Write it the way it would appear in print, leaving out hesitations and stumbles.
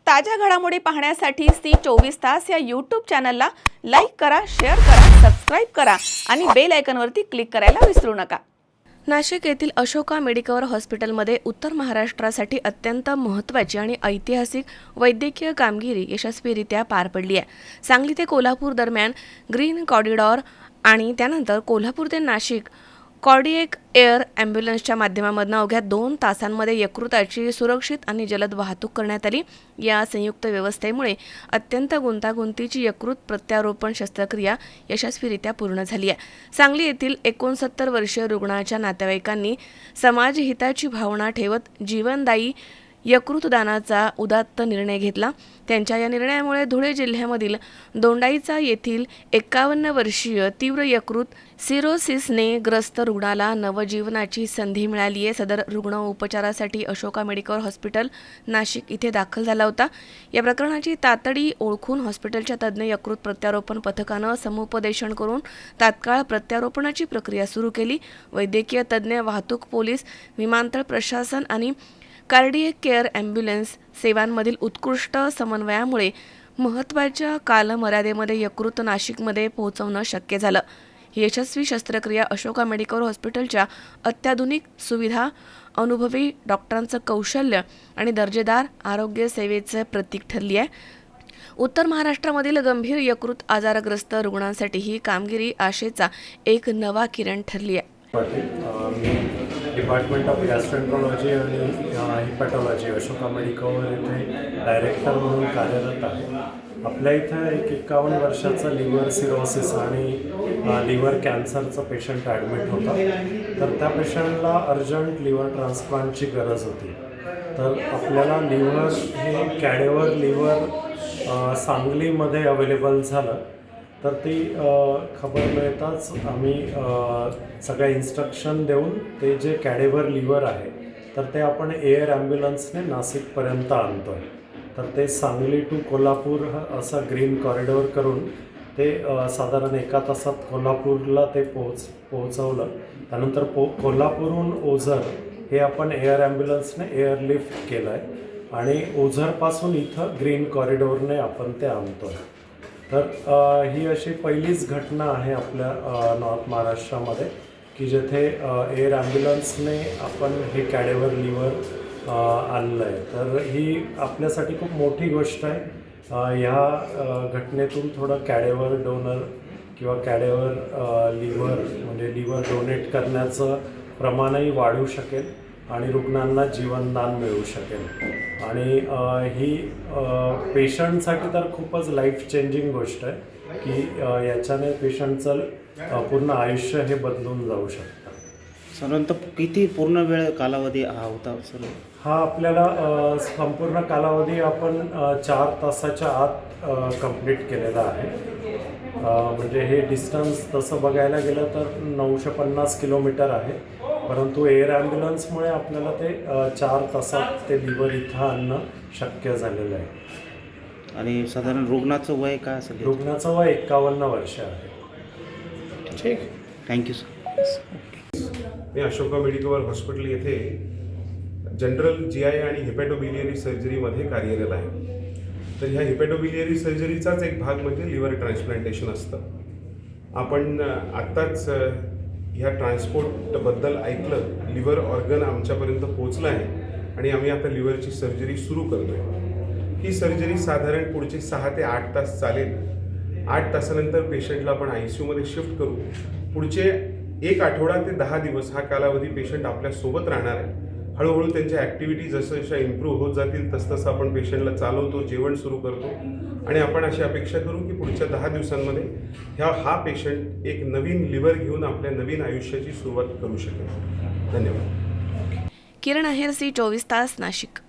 ताज्या घडामोडी पाहण्यासाठी सी24 या यूट्यूब चॅनलला लाईक करा, शेअर करा, सबस्क्राइब करा आणि बेल आयकॉनवरती क्लिक करायला विसरू नका। नाशिक येथील अशोका मेडिकल हॉस्पिटलमध्ये उत्तर महाराष्ट्रासाठी अत्यंत महत्त्वाची आणि ऐतिहासिक वैद्यकीय कामगिरी यशस्वीरित्या पार पडली आहे। सांगली ते कोल्हापूर दरम्यान ग्रीन कॉरिडॉर आणि त्यानंतर कोल्हापूर ते नाशिक कार्डिएक एअर ॲम्ब्युलन्सच्या माध्यमातून अवघ्या 2 तासांमध्ये यकृताची सुरक्षित आणि जलद वाहतूक करण्यात आली। या संयुक्त व्यवस्थेमुळे अत्यंत गुंतागुंतीची यकृत प्रत्यारोपण शस्त्रक्रिया यशस्वीरित्या पूर्ण झाली आहे। सांगली येथील 69 वर्षीय रुग्णाच्या नातेवाईकांनी समाजहिताची भावना ठेवत जीवनदायी यकृतदानाचा उदात्त निर्णय घेतला। त्यांच्या या निर्णयामुळे धुळे जिल्ह्यामधील दोंडाईचा येथील 51 वर्षीय तीव्र यकृत सिरोसिसने ग्रस्त रुग्णाला नवजीवनाची संधी मिळाली आहे। सदर रुग्ण उपचारासाठी अशोका मेडिकल हॉस्पिटल नाशिक इथे दाखल झाला होता। या प्रकरणाची तातडी ओळखून हॉस्पिटलच्या तज्ञ यकृत प्रत्यारोपण पथकानं समुपदेशन करून तात्काळ प्रत्यारोपणाची प्रक्रिया सुरू केली। वैद्यकीय तज्ञ, वाहतूक पोलीस, विमानतळ प्रशासन आणि कार्डिएक केअर ॲम्ब्युलन्स सेवांमधील उत्कृष्ट समन्वयामुळे महत्त्वाच्या कालमर्यादेमध्ये यकृत नाशिकमध्ये पोहोचवणं शक्य झालं। ही यशस्वी शस्त्रक्रिया अशोका मेडिकल हॉस्पिटलच्या अत्याधुनिक सुविधा, अनुभवी डॉक्टरांचं कौशल्य आणि दर्जेदार आरोग्य सेवेचं प्रतीक ठरली आहे। उत्तर महाराष्ट्रामधील गंभीर यकृत आजारग्रस्त रुग्णांसाठी ही कामगिरी आशेचा एक नवा किरण ठरली आहे। डिपार्टमेंट ऑफ गॅस्ट्रोएंट्रोलॉजी आणि हिपॅटॉलॉजी अशोका मेडिकल येथे डायरेक्टर म्हणून कार्यरत आहे। आपल्या इथं एक 51 वर्षाचा लिव्हर सिरोसिस आणि लिव्हर कॅन्सरचा पेशंट ॲडमिट होता। तर त्या पेशंटला अर्जंट लिव्हर ट्रान्सप्लांटची गरज होती। तर आपल्याला लिव्हर हे कॅडेवर लिव्हर सांगलीमध्ये अवेलेबल झालं। तर ती खबर मिळताच आम्ही सगळ्या इन्स्ट्रक्शन देऊन ते जे कॅडेवर लिव्हर आहे तर ते आपण एअर ॲम्ब्युलन्सने नाशिकपर्यंत आणतो आहे। तर ते सांगली टू कोल्हापूर असं ग्रीन कॉरिडॉर करून ते साधारण 1 तासात कोल्हापूरला ते पोहोचवलं। त्यानंतर कोल्हापूरहून ओझर हे आपण एअर ॲम्ब्युलन्सने एअरलिफ्ट केलं आहे आणि ओझरपासून इथं ग्रीन कॉरिडॉरने आपण ते आणतो आहे। तर ही अशी पहिलीच घटना आहे आपल्या नॉर्थ महाराष्ट्रामध्ये की जेथे एअर ॲम्ब्युलन्सने आपण हे कॅडेवर लिव्हर आणलं आहे। तर ही आपल्यासाठी खूप मोठी गोष्ट आहे। ह्या घटनेतून थोडं कॅडेवर डोनर किंवा कॅडेवर लिव्हर म्हणजे लिव्हर डोनेट करण्याचं प्रमाणही वाढू शकेल आणि रुग्णांना जीवनदान मिळू शकेल। आणि ही पेशंटसाठी तर खूपच लाईफ चेंजिंग गोष्ट आहे की याच्याने पेशंटचं पूर्ण आयुष्य हे बदलून जाऊ शकतं। साधारणतः किती पूर्ण वेळ कालावधी हा होता सर? हा आपल्याला संपूर्ण कालावधी आपण 4 तासाच्या आत कंप्लीट केलेला आहे। म्हणजे हे डिस्टन्स तसं बघायला गेलं तर 950 किलोमीटर आहे, परंतु एअर ॲम्ब्युलन्समुळे आपल्याला ते 4 तासात ते लिव्हर इथं आणणं शक्य झालेलं आहे। आणि साधारण रुग्णाचं वय काय असेल? रुग्णाचं वय 51 वर्ष आहे। ठीक, थँक्यू सर। मी अशोका मेडिकल हॉस्पिटल येथे जनरल GI आणि हिपॅटोबिलियरी सर्जरीमध्ये कार्यरत आहे। तर ह्या हिपॅटोबिलियरी सर्जरीचाच एक भाग म्हणजे लिव्हर ट्रान्सप्लांटेशन असतं। आपण आत्ताच ह्या ट्रान्सपोर्टबद्दल ऐकलं। लिव्हर ऑर्गन आमच्यापर्यंत पोहोचलं आहे आणि आम्ही आता लिव्हरची सर्जरी सुरू करतो आहे। ही सर्जरी साधारण पुढचे 6 ते 8 तास चालेल। 8 तासानंतर पेशंटला आपण ICUमध्ये शिफ्ट करू। पुढचे 1 आठवडा ते 10 दिवस हा कालावधी पेशंट आपल्यासोबत राहणार आहे। हळूहळू त्यांच्या ॲक्टिव्हिटी जसं इम्प्रूव्ह होत जातील तसं आपण पेशंटला चालवतो, जेवण सुरू करतो आणि आपण अशी अपेक्षा करू की पुढच्या 10 दिवसांमध्ये हा पेशंट एक नवीन लिव्हर घेऊन आपल्या नवीन आयुष्याची सुरुवात करू शकेल। धन्यवाद। किरण आहेर, सी24 नाशिक।